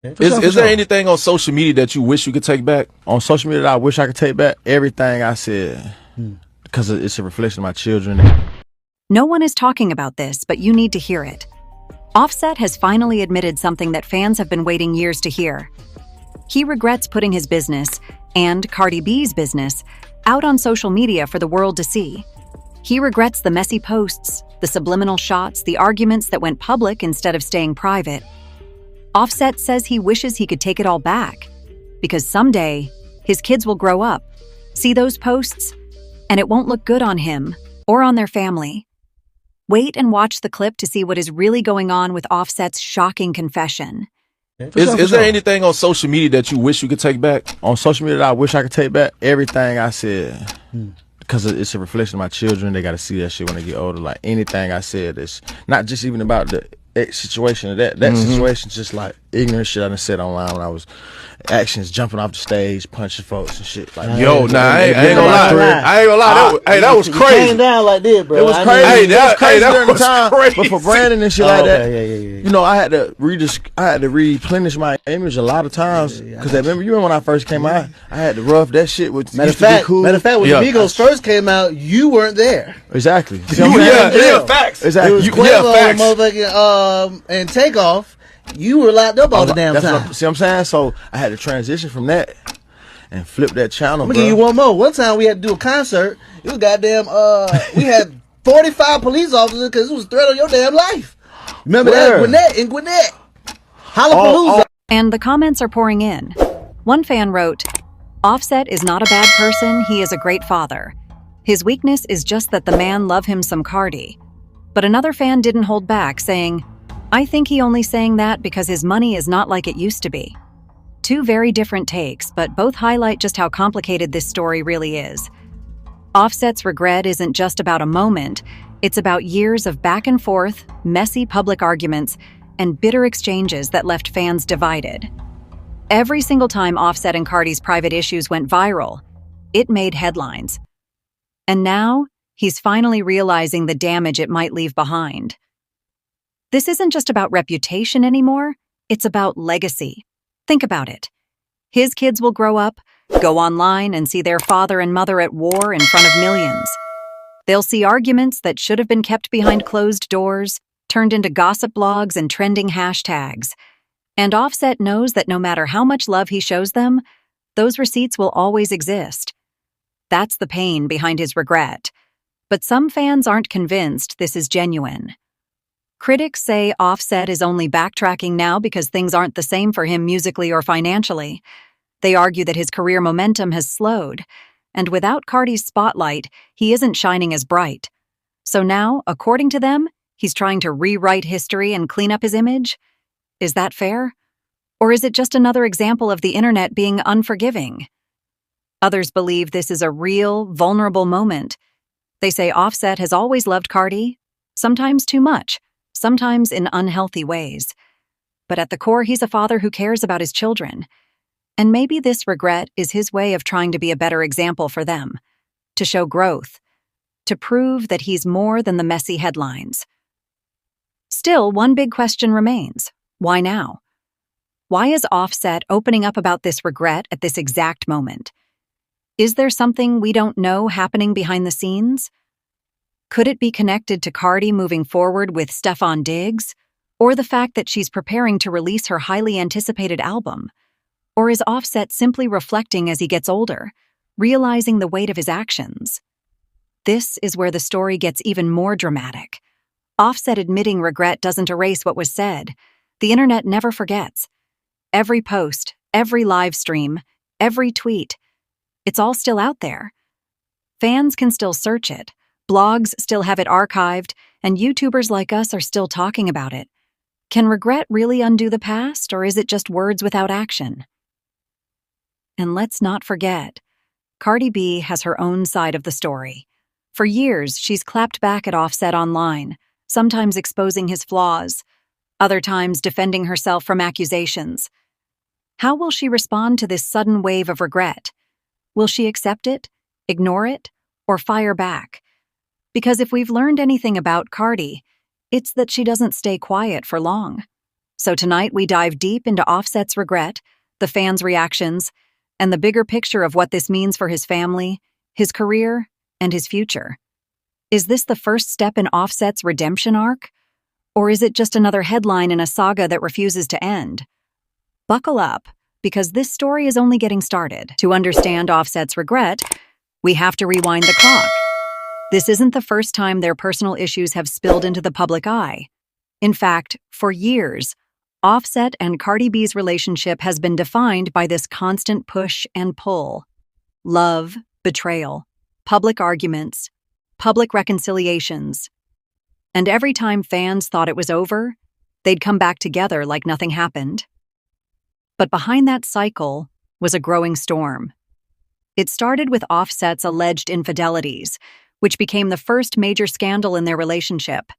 Is there anything on social media that you wish you could take back? On social media that I wish I could take back? Everything I said. Because it's a reflection of my children. No one is talking about this, but you need to hear it. Offset has finally admitted something that fans have been waiting years to hear. He regrets putting his business, and Cardi B's business, out on social media for the world to see. He regrets the messy posts, the subliminal shots, the arguments that went public instead of staying private. Offset says he wishes he could take it all back, because someday, his kids will grow up, see those posts, and it won't look good on him or on their family. Wait and watch the clip to see what is really going on with Offset's shocking confession. Is there anything on social media that you wish you could take back? On social media that I wish I could take back? Everything I said. Because it's a reflection of my children. They got to see that shit when they get older. Like, anything I said is not just even about the situation. That situation's just like ignorant shit I done said online when I was actions, jumping off the stage, punching folks and shit. Like, I ain't gonna lie. That was crazy. You came down like this, bro. It was crazy. That was crazy during the was time. crazy. But for Brandon and shit like that, yeah. you know, I had to replenish my image a lot of times. Because you remember when I first came out, I had to rough that shit with Matter of fact, when the Migos first came out, you weren't there. Exactly. Facts. Exactly. It was Quavo and motherfucking and Takeoff. You were locked up all the damn time. See what I'm saying? So I had to transition from that and flip that channel. I'm gonna give you one more. One time we had to do a concert. It was goddamn. We had 45 police officers because it was a threat on your damn life. Remember that? Gwinnett. Hollapalooza. And the comments are pouring in. One fan wrote, "Offset is not a bad person. He is a great father. His weakness is just that the man love him some Cardi." But another fan didn't hold back, saying, "I think he only saying that because his money is not like it used to be." Two very different takes, but both highlight just how complicated this story really is. Offset's regret isn't just about a moment, it's about years of back and forth, messy public arguments, and bitter exchanges that left fans divided. Every single time Offset and Cardi's private issues went viral, it made headlines. And now, he's finally realizing the damage it might leave behind. This isn't just about reputation anymore, it's about legacy. Think about it. His kids will grow up, go online, and see their father and mother at war in front of millions. They'll see arguments that should have been kept behind closed doors, turned into gossip blogs and trending hashtags. And Offset knows that no matter how much love he shows them, those receipts will always exist. That's the pain behind his regret. But some fans aren't convinced this is genuine. Critics say Offset is only backtracking now because things aren't the same for him musically or financially. They argue that his career momentum has slowed, and without Cardi's spotlight, he isn't shining as bright. So now, according to them, he's trying to rewrite history and clean up his image? Is that fair? Or is it just another example of the internet being unforgiving? Others believe this is a real, vulnerable moment. They say Offset has always loved Cardi, sometimes too much, sometimes in unhealthy ways. But at the core, he's a father who cares about his children. And maybe this regret is his way of trying to be a better example for them, to show growth, to prove that he's more than the messy headlines. Still, one big question remains. Why now? Why is Offset opening up about this regret at this exact moment? Is there something we don't know happening behind the scenes? Could it be connected to Cardi moving forward with Stefon Diggs? Or the fact that she's preparing to release her highly anticipated album? Or is Offset simply reflecting as he gets older, realizing the weight of his actions? This is where the story gets even more dramatic. Offset admitting regret doesn't erase what was said. The internet never forgets. Every post, every live stream, every tweet, it's all still out there. Fans can still search it, blogs still have it archived, and YouTubers like us are still talking about it. Can regret really undo the past, or is it just words without action? And let's not forget, Cardi B has her own side of the story. For years, she's clapped back at Offset online, sometimes exposing his flaws, other times defending herself from accusations. How will she respond to this sudden wave of regret? Will she accept it, ignore it, or fire back? Because if we've learned anything about Cardi, it's that she doesn't stay quiet for long. So tonight we dive deep into Offset's regret, the fans' reactions, and the bigger picture of what this means for his family, his career, and his future. Is this the first step in Offset's redemption arc? Or is it just another headline in a saga that refuses to end? Buckle up, because this story is only getting started. To understand Offset's regret, we have to rewind the clock. This isn't the first time their personal issues have spilled into the public eye. In fact, for years, Offset and Cardi B's relationship has been defined by this constant push and pull. Love, betrayal, public arguments, public reconciliations. And every time fans thought it was over, they'd come back together like nothing happened. But behind that cycle was a growing storm. It started with Offset's alleged infidelities, which became the first major scandal in their relationship.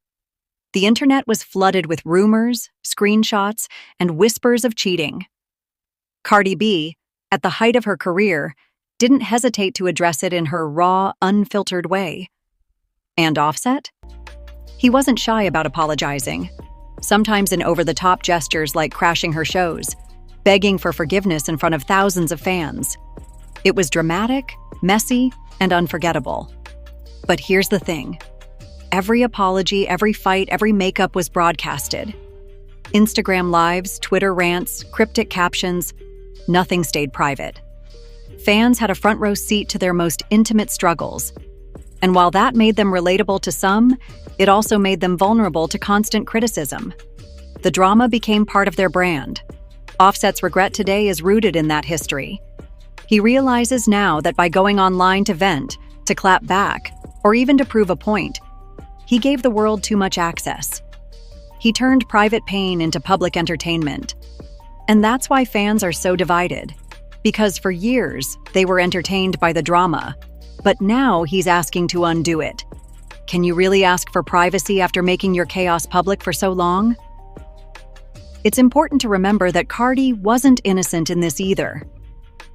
The internet was flooded with rumors, screenshots, and whispers of cheating. Cardi B, at the height of her career, didn't hesitate to address it in her raw, unfiltered way. And Offset? He wasn't shy about apologizing, sometimes in over-the-top gestures like crashing her shows, begging for forgiveness in front of thousands of fans. It was dramatic, messy, and unforgettable. But here's the thing. Every apology, every fight, every makeup was broadcasted. Instagram lives, Twitter rants, cryptic captions, nothing stayed private. Fans had a front row seat to their most intimate struggles. And while that made them relatable to some, it also made them vulnerable to constant criticism. The drama became part of their brand. Offset's regret today is rooted in that history. He realizes now that by going online to vent, to clap back, or even to prove a point, he gave the world too much access. He turned private pain into public entertainment. And that's why fans are so divided. Because for years, they were entertained by the drama. But now he's asking to undo it. Can you really ask for privacy after making your chaos public for so long? It's important to remember that Cardi wasn't innocent in this either.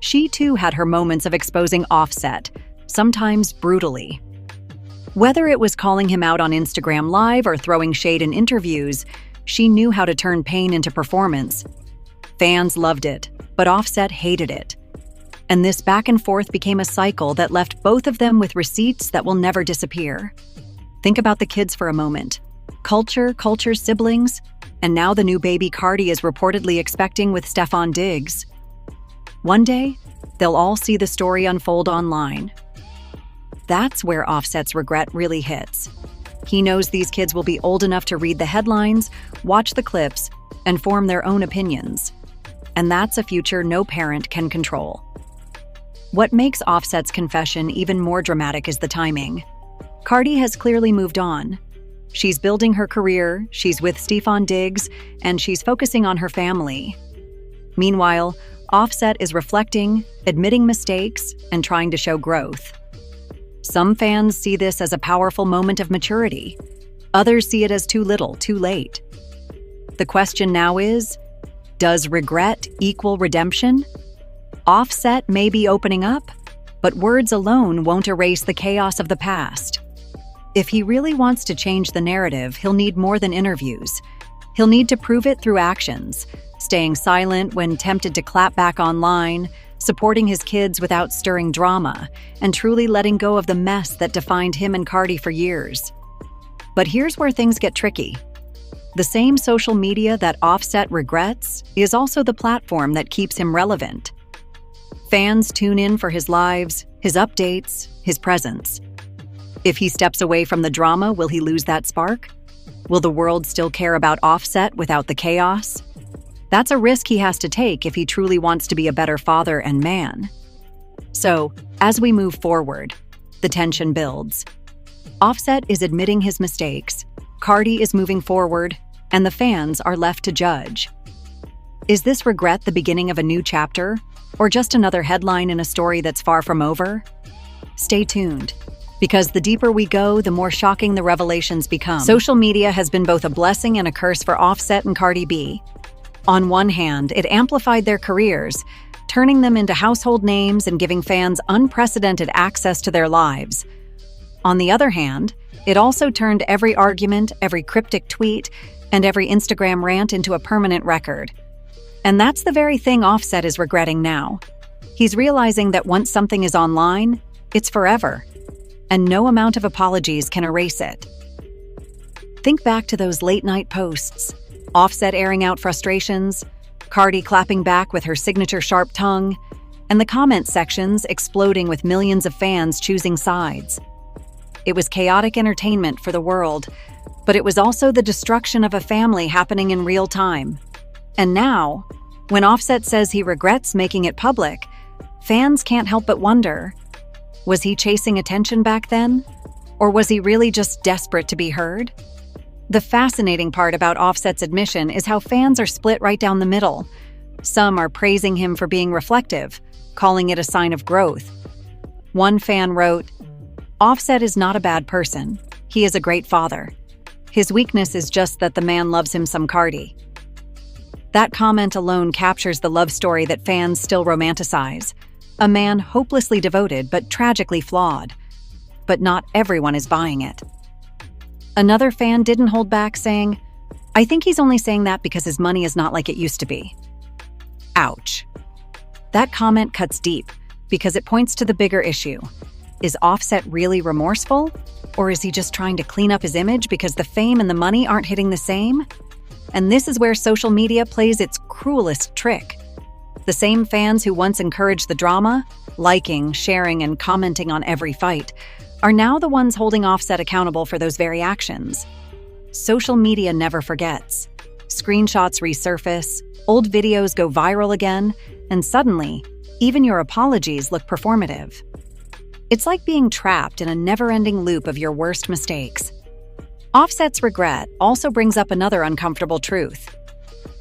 She too had her moments of exposing Offset, sometimes brutally. Whether it was calling him out on Instagram Live or throwing shade in interviews, she knew how to turn pain into performance. Fans loved it, but Offset hated it. And this back and forth became a cycle that left both of them with receipts that will never disappear. Think about the kids for a moment. Culture's siblings, and now the new baby Cardi is reportedly expecting with Stefon Diggs. One day, they'll all see the story unfold online. That's where Offset's regret really hits. He knows these kids will be old enough to read the headlines, watch the clips, and form their own opinions. And that's a future no parent can control. What makes Offset's confession even more dramatic is the timing. Cardi has clearly moved on. She's building her career, she's with Stefon Diggs, and she's focusing on her family. Meanwhile, Offset is reflecting, admitting mistakes, and trying to show growth. Some fans see this as a powerful moment of maturity. Others see it as too little, too late. The question now is, does regret equal redemption? Offset may be opening up, but words alone won't erase the chaos of the past. If he really wants to change the narrative, he'll need more than interviews. He'll need to prove it through actions, staying silent when tempted to clap back online, supporting his kids without stirring drama, and truly letting go of the mess that defined him and Cardi for years. But here's where things get tricky. The same social media that Offset regrets is also the platform that keeps him relevant. Fans tune in for his lives, his updates, his presence. If he steps away from the drama, will he lose that spark? Will the world still care about Offset without the chaos? That's a risk he has to take if he truly wants to be a better father and man. So, as we move forward, the tension builds. Offset is admitting his mistakes, Cardi is moving forward, and the fans are left to judge. Is this regret the beginning of a new chapter, or just another headline in a story that's far from over? Stay tuned, because the deeper we go, the more shocking the revelations become. Social media has been both a blessing and a curse for Offset and Cardi B. On one hand, it amplified their careers, turning them into household names and giving fans unprecedented access to their lives. On the other hand, it also turned every argument, every cryptic tweet, and every Instagram rant into a permanent record. And that's the very thing Offset is regretting now. He's realizing that once something is online, it's forever, and no amount of apologies can erase it. Think back to those late-night posts, Offset airing out frustrations, Cardi clapping back with her signature sharp tongue, and the comment sections exploding with millions of fans choosing sides. It was chaotic entertainment for the world, but it was also the destruction of a family happening in real time. And now, when Offset says he regrets making it public, fans can't help but wonder, was he chasing attention back then? Or was he really just desperate to be heard? The fascinating part about Offset's admission is how fans are split right down the middle. Some are praising him for being reflective, calling it a sign of growth. One fan wrote, "Offset is not a bad person. He is a great father. His weakness is just that the man loves him some Cardi." That comment alone captures the love story that fans still romanticize. A man hopelessly devoted but tragically flawed. But not everyone is buying it. Another fan didn't hold back, saying, "I think he's only saying that because his money is not like it used to be." Ouch. That comment cuts deep because it points to the bigger issue. Is Offset really remorseful? Or is he just trying to clean up his image because the fame and the money aren't hitting the same? And this is where social media plays its cruelest trick. The same fans who once encouraged the drama, liking, sharing, and commenting on every fight, are now the ones holding Offset accountable for those very actions. Social media never forgets. Screenshots resurface, old videos go viral again, and suddenly, even your apologies look performative. It's like being trapped in a never-ending loop of your worst mistakes. Offset's regret also brings up another uncomfortable truth.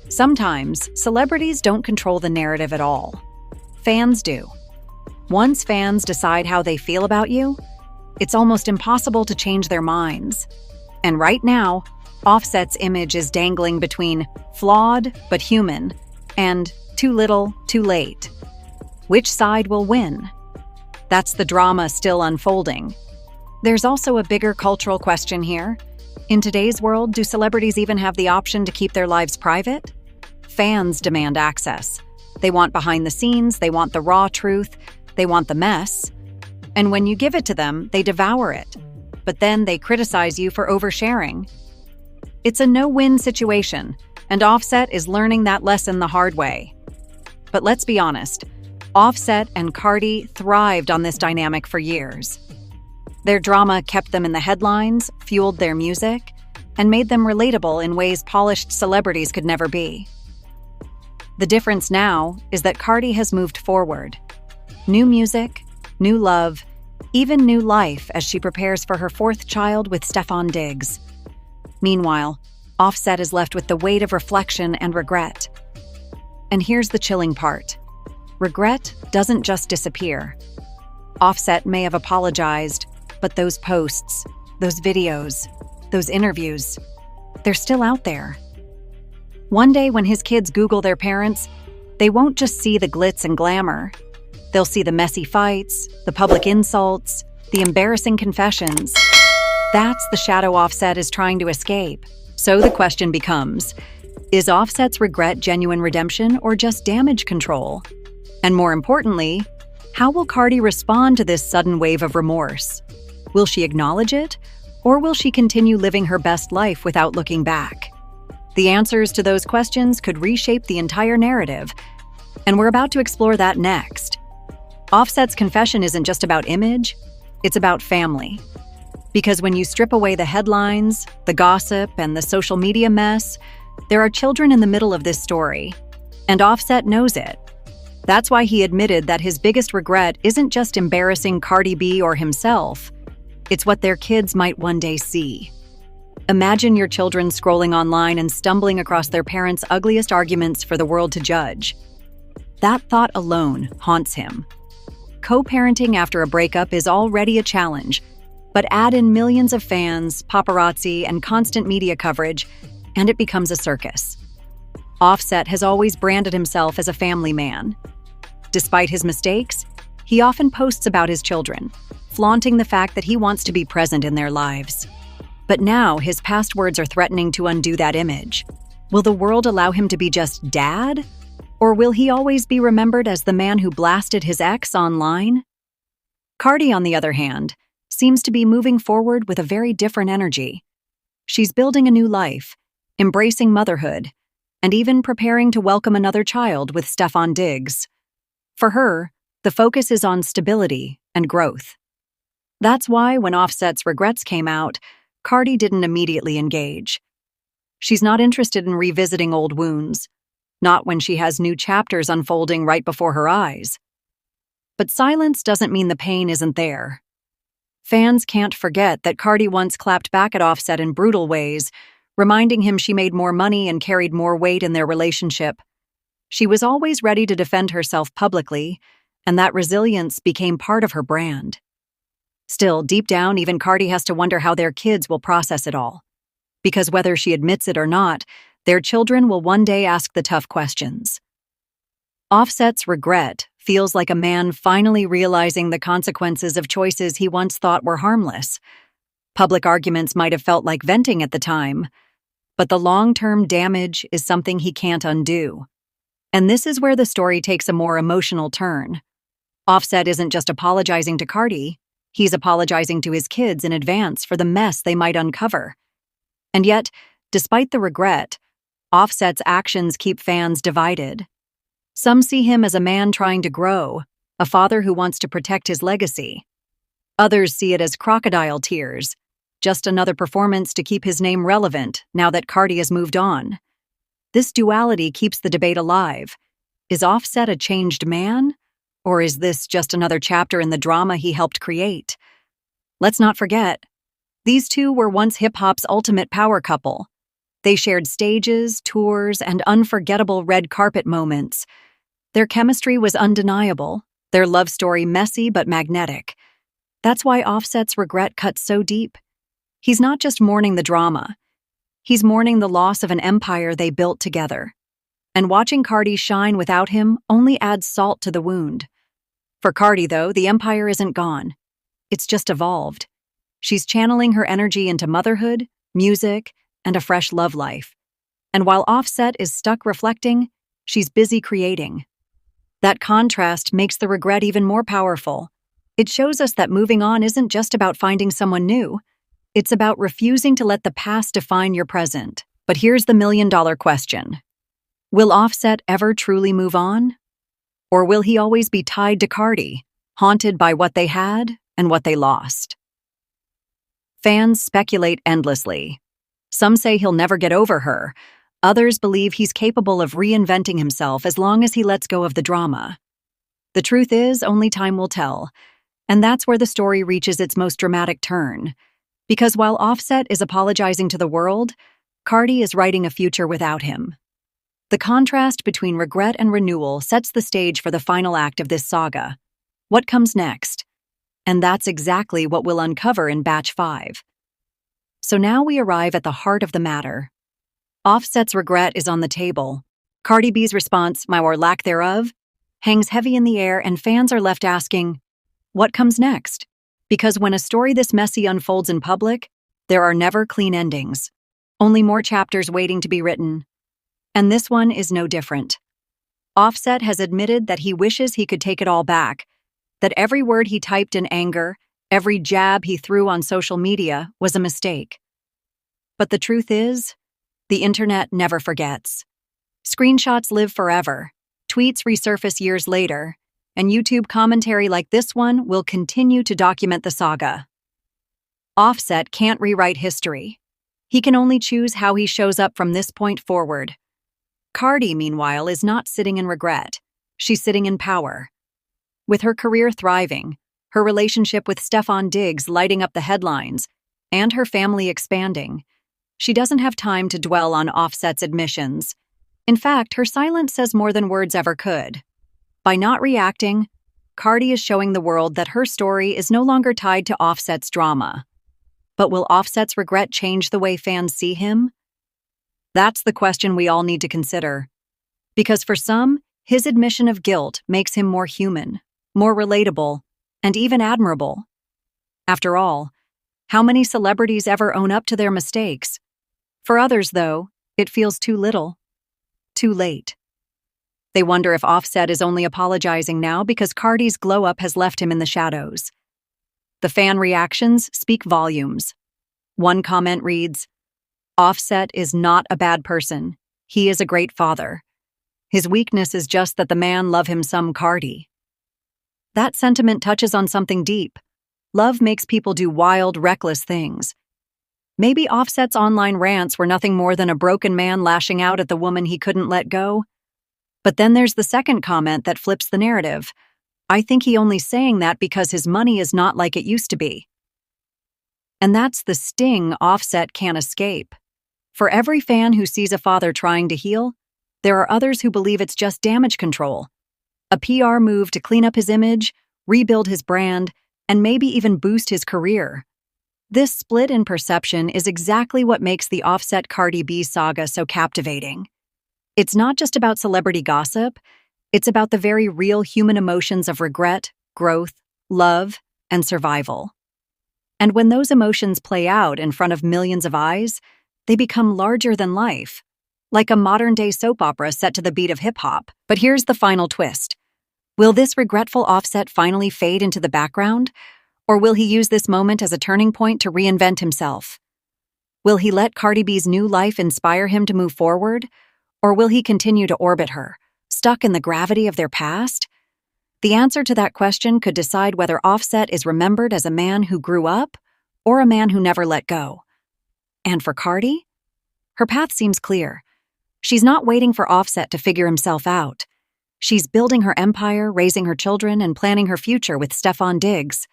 Sometimes, celebrities don't control the narrative at all. Fans do. Once fans decide how they feel about you, it's almost impossible to change their minds. And right now, Offset's image is dangling between flawed but human and too little, too late. Which side will win? That's the drama still unfolding. There's also a bigger cultural question here. In today's world, do celebrities even have the option to keep their lives private? Fans demand access. They want behind the scenes, they want the raw truth, they want the mess. And when you give it to them, they devour it. But then they criticize you for oversharing. It's a no-win situation, and Offset is learning that lesson the hard way. But let's be honest, Offset and Cardi thrived on this dynamic for years. Their drama kept them in the headlines, fueled their music, and made them relatable in ways polished celebrities could never be. The difference now is that Cardi has moved forward. New music, new love, even new life as she prepares for her fourth child with Stefon Diggs. Meanwhile, Offset is left with the weight of reflection and regret. And here's the chilling part. Regret doesn't just disappear. Offset may have apologized, but those posts, those videos, those interviews, they're still out there. One day when his kids Google their parents, they won't just see the glitz and glamour. They'll see the messy fights, the public insults, the embarrassing confessions. That's the shadow Offset is trying to escape. So the question becomes, is Offset's regret genuine redemption or just damage control? And more importantly, how will Cardi respond to this sudden wave of remorse? Will she acknowledge it, or will she continue living her best life without looking back? The answers to those questions could reshape the entire narrative, and we're about to explore that next. Offset's confession isn't just about image, it's about family. Because when you strip away the headlines, the gossip, and the social media mess, there are children in the middle of this story. And Offset knows it. That's why he admitted that his biggest regret isn't just embarrassing Cardi B or himself, it's what their kids might one day see. Imagine your children scrolling online and stumbling across their parents' ugliest arguments for the world to judge. That thought alone haunts him. Co-parenting after a breakup is already a challenge, but add in millions of fans, paparazzi, and constant media coverage, and it becomes a circus. Offset has always branded himself as a family man. Despite his mistakes, he often posts about his children, flaunting the fact that he wants to be present in their lives. But now his past words are threatening to undo that image. Will the world allow him to be just dad? Or will he always be remembered as the man who blasted his ex online? Cardi, on the other hand, seems to be moving forward with a very different energy. She's building a new life, embracing motherhood, and even preparing to welcome another child with Stefon Diggs. For her, the focus is on stability and growth. That's why when Offset's regrets came out, Cardi didn't immediately engage. She's not interested in revisiting old wounds, not when she has new chapters unfolding right before her eyes. But silence doesn't mean the pain isn't there. Fans can't forget that Cardi once clapped back at Offset in brutal ways, reminding him she made more money and carried more weight in their relationship. She was always ready to defend herself publicly, and that resilience became part of her brand. Still, deep down, even Cardi has to wonder how their kids will process it all. Because whether she admits it or not, their children will one day ask the tough questions. Offset's regret feels like a man finally realizing the consequences of choices he once thought were harmless. Public arguments might have felt like venting at the time, but the long-term damage is something he can't undo. And this is where the story takes a more emotional turn. Offset isn't just apologizing to Cardi, he's apologizing to his kids in advance for the mess they might uncover. And yet, despite the regret, Offset's actions keep fans divided. Some see him as a man trying to grow, a father who wants to protect his legacy. Others see it as crocodile tears, just another performance to keep his name relevant now that Cardi has moved on. This duality keeps the debate alive. Is Offset a changed man? Or is this just another chapter in the drama he helped create? Let's not forget, these two were once hip-hop's ultimate power couple. They shared stages, tours, and unforgettable red carpet moments. Their chemistry was undeniable, their love story messy but magnetic. That's why Offset's regret cuts so deep. He's not just mourning the drama. He's mourning the loss of an empire they built together. And watching Cardi shine without him only adds salt to the wound. For Cardi, though, the empire isn't gone. It's just evolved. She's channeling her energy into motherhood, music, and a fresh love life. And while Offset is stuck reflecting, she's busy creating. That contrast makes the regret even more powerful. It shows us that moving on isn't just about finding someone new. It's about refusing to let the past define your present. But here's the million-dollar question. Will Offset ever truly move on? Or will he always be tied to Cardi, haunted by what they had and what they lost? Fans speculate endlessly. Some say he'll never get over her. Others believe he's capable of reinventing himself as long as he lets go of the drama. The truth is, only time will tell. And that's where the story reaches its most dramatic turn. Because while Offset is apologizing to the world, Cardi is writing a future without him. The contrast between regret and renewal sets the stage for the final act of this saga. What comes next? And that's exactly what we'll uncover in Batch 5. So now we arrive at the heart of the matter. Offset's regret is on the table. Cardi B's response, or lack thereof, hangs heavy in the air, and fans are left asking, what comes next? Because when a story this messy unfolds in public, there are never clean endings. Only more chapters waiting to be written. And this one is no different. Offset has admitted that he wishes he could take it all back, that every word he typed in anger, every jab he threw on social media was a mistake. But the truth is, the internet never forgets. Screenshots live forever, tweets resurface years later, and YouTube commentary like this one will continue to document the saga. Offset can't rewrite history. He can only choose how he shows up from this point forward. Cardi, meanwhile, is not sitting in regret. She's sitting in power. With her career thriving, her relationship with Stefon Diggs lighting up the headlines, and her family expanding, she doesn't have time to dwell on Offset's admissions. In fact, her silence says more than words ever could. By not reacting, Cardi is showing the world that her story is no longer tied to Offset's drama. But will Offset's regret change the way fans see him? That's the question we all need to consider. Because for some, his admission of guilt makes him more human, more relatable, and even admirable. After all, How many celebrities ever own up to their mistakes? For others, though, it feels too little, too late. They wonder if Offset is only apologizing now because Cardi's glow-up has left him in the shadows. The fan reactions speak volumes. One comment reads, "Offset is not a bad person. He is a great father. His weakness is just that the man love him some Cardi." That sentiment touches on something deep. Love makes people do wild, reckless things. Maybe Offset's online rants were nothing more than a broken man lashing out at the woman he couldn't let go. But then there's the second comment that flips the narrative. I think he only saying that because his money is not like it used to be. And that's the sting Offset can't escape. For every fan who sees a father trying to heal, there are others who believe it's just damage control. A PR move to clean up his image, rebuild his brand, and maybe even boost his career. This split in perception is exactly what makes the Offset Cardi B saga so captivating. It's not just about celebrity gossip, it's about the very real human emotions of regret, growth, love, and survival. And when those emotions play out in front of millions of eyes, they become larger than life, like a modern-day soap opera set to the beat of hip-hop. But here's the final twist. Will this regretful Offset finally fade into the background, or will he use this moment as a turning point to reinvent himself? Will he let Cardi B's new life inspire him to move forward, or will he continue to orbit her, stuck in the gravity of their past? The answer to that question could decide whether Offset is remembered as a man who grew up or a man who never let go. And for Cardi? Her path seems clear. She's not waiting for Offset to figure himself out. She's building her empire, raising her children, and planning her future with Stefon Diggs.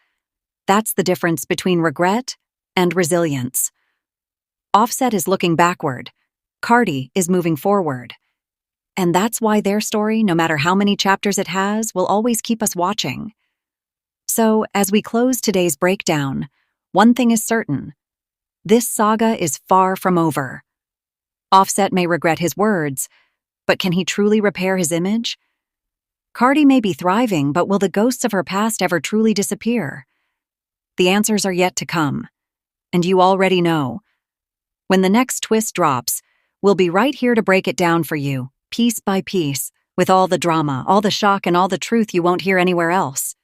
That's the difference between regret and resilience. Offset is looking backward. Cardi is moving forward. And that's why their story, no matter how many chapters it has, will always keep us watching. So, as we close today's breakdown, one thing is certain. This saga is far from over. Offset may regret his words, but can he truly repair his image? Cardi may be thriving, but will the ghosts of her past ever truly disappear? The answers are yet to come. And you already know. When the next twist drops, we'll be right here to break it down for you, piece by piece, with all the drama, all the shock, and all the truth you won't hear anywhere else.